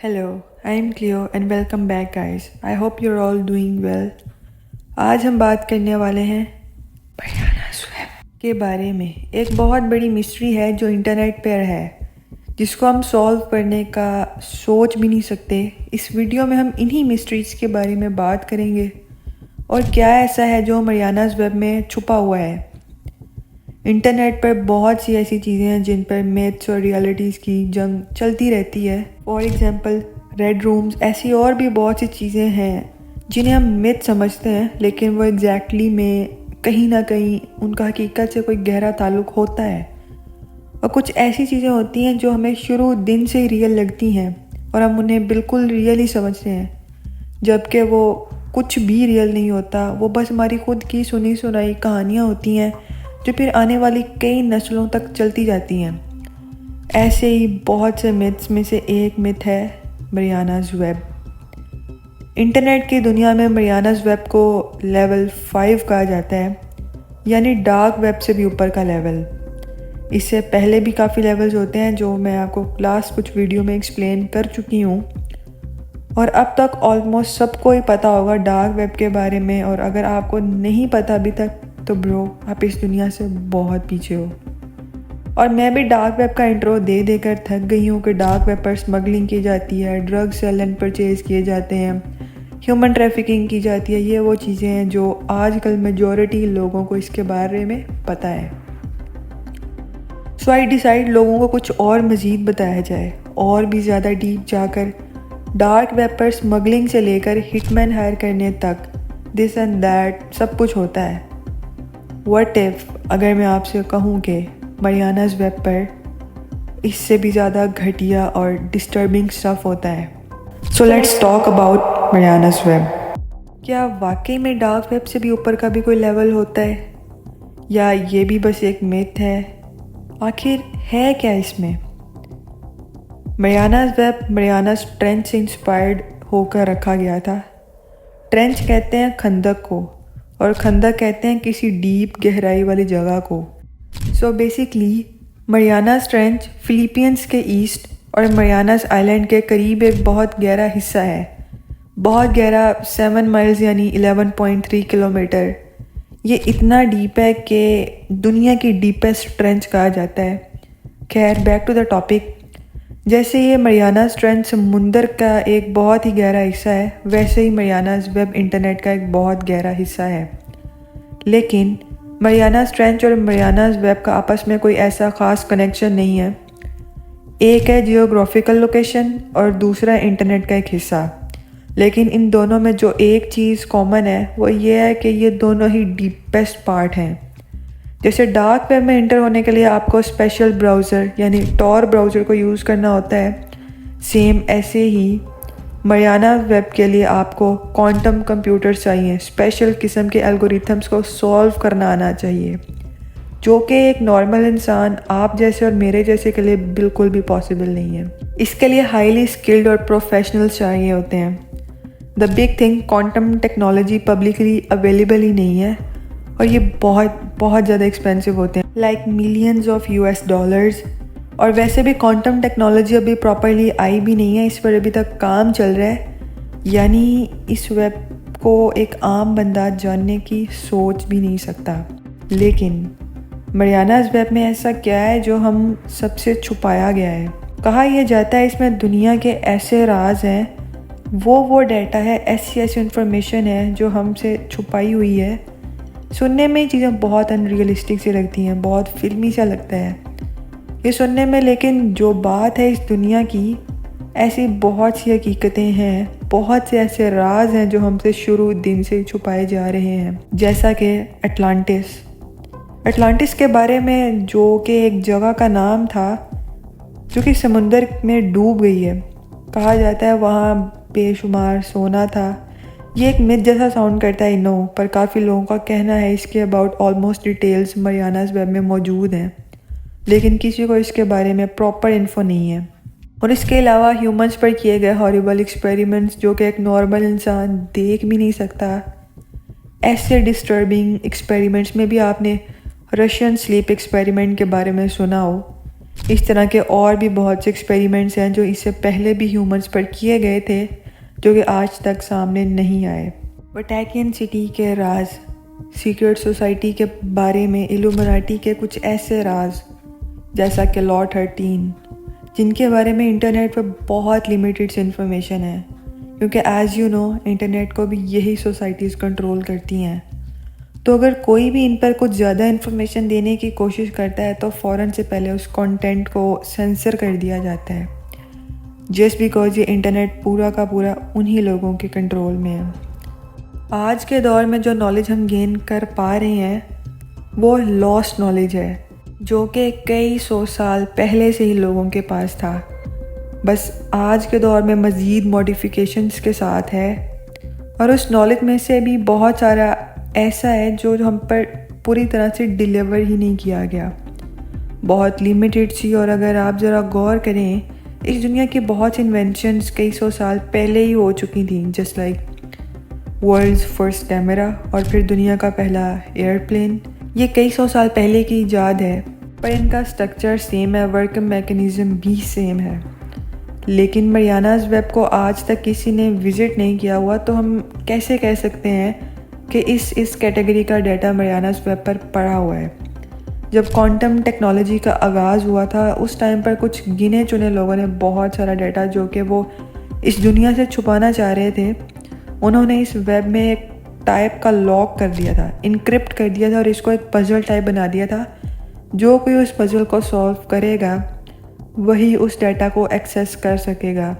Hello, I am Cleo and welcome back guys. I hope you are all doing well. आज हम बात करने वाले हैं mariana sweb के बारे में। एक बहुत बड़ी मिस्ट्री है जो इंटरनेट पर है, जिसको हम सॉल्व करने का सोच भी नहीं सकते। इस वीडियो में हम इन्हीं मिस्ट्रीज़ के बारे में बात करेंगे और क्या ऐसा है जो mariana sweb में छुपा हुआ है। इंटरनेट पर बहुत सी ऐसी चीज़ें हैं जिन पर मिथ्स और रियलिटीज़ की जंग चलती रहती है। फॉर एग्जांपल रेड रूम्स, ऐसी और भी बहुत सी चीज़ें हैं जिन्हें हम मिथ समझते हैं, लेकिन वो एग्जैक्टली में कहीं ना कहीं उनका हकीकत से कोई गहरा ताल्लुक़ होता है। और कुछ ऐसी चीज़ें होती हैं जो हमें शुरू दिन से ही रियल लगती हैं और हम उन्हें बिल्कुल रियल ही समझते हैं, जबकि वो कुछ भी रियल नहीं होता। वो बस हमारी खुद की सुनी सुनाई कहानियाँ होती हैं जो फिर आने वाली कई नस्लों तक चलती जाती हैं। ऐसे ही बहुत से मिथ्स में से एक मिथ है mariana sweb। इंटरनेट की दुनिया में mariana sweb को लेवल 5 कहा जाता है, यानी डार्क वेब से भी ऊपर का लेवल। इससे पहले भी काफ़ी लेवल्स होते हैं जो मैं आपको लास्ट कुछ वीडियो में एक्सप्लेन कर चुकी हूँ, और अब तक ऑलमोस्ट सबको ही पता होगा डार्क वेब के बारे में। और अगर आपको नहीं पता अभी तक तो ब्रो, आप इस दुनिया से बहुत पीछे हो। और मैं भी डार्क वेब का इंट्रो दे देकर थक गई हूँ कि डार्क वेब पर स्मगलिंग की जाती है, ड्रग सेल एंड परचेज किए जाते हैं, ह्यूमन ट्रैफिकिंग की जाती है। ये वो चीज़ें हैं जो आजकल मेजॉरिटी लोगों को इसके बारे में पता है। सो आई डिसाइड लोगों को कुछ और मज़ीद बताया जाए, और भी ज़्यादा डीप जाकर डार्क वेब पर स्मगलिंग से लेकर हिटमैन हायर करने तक दिस एंड दैट सब कुछ होता है। व्हाट इफ़ अगर मैं आपसे कहूँ कि mariana sweb पर इससे भी ज़्यादा घटिया और डिस्टर्बिंग स्टफ होता है। So let's talk about mariana sweb। क्या वाकई में डार्क वेब से भी ऊपर का भी कोई लेवल होता है, या ये भी बस एक मिथ है? आखिर है क्या इसमें? mariana sweb mariana ट्रेंच से इंस्पायर्ड होकर रखा गया था। ट्रेंच कहते हैं खंदक को, और खंदक कहते हैं किसी डीप गहराई वाली जगह को। So basically mariana trench Philippines के ईस्ट और marianas आइलैंड के करीब एक बहुत गहरा हिस्सा है। बहुत गहरा 7 माइल्स यानी 11.3 किलोमीटर। ये इतना डीप है कि दुनिया की डीपेस्ट ट्रेंच कहा जाता है। खैर, बैक टू द टॉपिक। जैसे ये mariana ट्रेंच समुंदर का एक बहुत ही गहरा हिस्सा है, वैसे ही mariana sweb इंटरनेट का एक बहुत गहरा हिस्सा है। लेकिन mariana ट्रेंच और mariana sweb का आपस में कोई ऐसा ख़ास कनेक्शन नहीं है। एक है जियोग्राफिकल लोकेशन और दूसरा इंटरनेट का एक हिस्सा। लेकिन इन दोनों में जो एक चीज़ कॉमन है वो ये है कि ये दोनों ही डीपेस्ट पार्ट हैं। जैसे डार्क वेब में इंटर होने के लिए आपको स्पेशल ब्राउज़र यानी टॉर ब्राउज़र को यूज़ करना होता है, सेम ऐसे ही mariana वेब के लिए आपको क्वांटम कंप्यूटर चाहिए। स्पेशल किस्म के एल्गोरिथम्स को सॉल्व करना आना चाहिए, जो कि एक नॉर्मल इंसान आप जैसे और मेरे जैसे के लिए बिल्कुल भी पॉसिबल नहीं है। इसके लिए हाईली स्किल्ड और प्रोफेशनल्स चाहिए होते हैं। The big thing, quantum technology publicly available ही नहीं है, और ये बहुत बहुत ज़्यादा एक्सपेंसिव होते हैं, लाइक मिलियंस ऑफ $। और वैसे भी क्वांटम टेक्नोलॉजी अभी प्रॉपरली आई भी नहीं है, इस पर अभी तक काम चल रहा है। यानी इस वेब को एक आम बंदा जानने की सोच भी नहीं सकता। लेकिन mariana वेब में ऐसा क्या है जो हम सबसे छुपाया गया है? कहा यह जाता है इसमें दुनिया के ऐसे राज हैं, वो डाटा है, ऐसी इन्फॉर्मेशन है जो हमसे छुपाई हुई है। सुनने में चीज़ें बहुत अनरियलिस्टिक सी लगती हैं, बहुत फिल्मी सा लगता है ये सुनने में, लेकिन जो बात है इस दुनिया की, ऐसी बहुत सी हकीकतें हैं, बहुत से ऐसे राज हैं जो हमसे शुरू दिन से छुपाए जा रहे हैं। जैसा कि अटलांटिस के बारे में, जो कि एक जगह का नाम था जो कि समुंदर में डूब गई है। कहा जाता है वहाँ बेशुमार सोना था। ये एक मिथ जैसा साउंड करता है, नो, पर काफ़ी लोगों का कहना है इसके about almost details mariana web में मौजूद हैं, लेकिन किसी को इसके बारे में प्रॉपर इन्फो नहीं है। और इसके अलावा ह्यूमंस पर किए गए हॉरिबल एक्सपेरिमेंट्स जो कि एक नॉर्मल इंसान देख भी नहीं सकता। ऐसे डिस्टर्बिंग एक्सपेरिमेंट्स में भी आपने रशियन स्लीप एक्सपेरिमेंट के बारे में सुना हो। इस तरह के और भी बहुत से एक्सपेरिमेंट्स हैं जो इससे पहले भी ह्यूमंस पर किए गए थे, जो कि आज तक सामने नहीं आए। वैटिकन सिटी के राज, सीक्रेट सोसाइटी के बारे में, इल्यूमिनाटी के कुछ ऐसे राज जैसा कि लॉ 13, जिनके बारे में इंटरनेट पर बहुत लिमिटेड इन्फॉर्मेशन है, क्योंकि एज़ यू नो इंटरनेट को भी यही सोसाइटीज़ कंट्रोल करती हैं। तो अगर कोई भी इन पर कुछ ज़्यादा इन्फॉर्मेशन देने की कोशिश करता है तो फ़ौरन से पहले उस कंटेंट को सेंसर कर दिया जाता है, जस्ट बिकॉज ये इंटरनेट पूरा का पूरा उन्हीं लोगों के कंट्रोल में है। आज के दौर में जो नॉलेज हम गेन कर पा रहे हैं वो लॉस्ट नॉलेज है, जो कि कई सौ साल पहले से ही लोगों के पास था, बस आज के दौर में मज़ीद मॉडिफिकेशंस के साथ है। और उस नॉलेज में से भी बहुत सारा ऐसा है जो हम पर पूरी तरह से डिलीवर ही नहीं किया गया, बहुत लिमिटेड सी। और अगर आप ज़रा गौर करें, इस दुनिया की बहुत सी इन्वेंशंस कई सौ साल पहले ही हो चुकी थी, just like world's first camera और फिर दुनिया का पहला एयरप्लेन। ये कई सौ साल पहले की ईजाद है, पर इनका स्ट्रक्चर सेम है, वर्क मैकेनिज़्म भी सेम है। लेकिन मरियानाज़ वेब को आज तक किसी ने विज़िट नहीं किया हुआ, तो हम कैसे कह सकते हैं कि इस कैटेगरी का डाटा मरियानाज़ वेब पर पड़ा हुआ है। जब क्वांटम टेक्नोलॉजी का आगाज़ हुआ था, उस टाइम पर कुछ गिने चुने लोगों ने बहुत सारा डाटा जो कि वो इस दुनिया से छुपाना चाह रहे थे, उन्होंने इस वेब में एक टाइप का लॉक कर दिया था, इनक्रिप्ट कर दिया था और इसको एक पजल टाइप बना दिया था। जो कोई उस पजल को सॉल्व करेगा वही उस डाटा को एक्सेस कर सकेगा।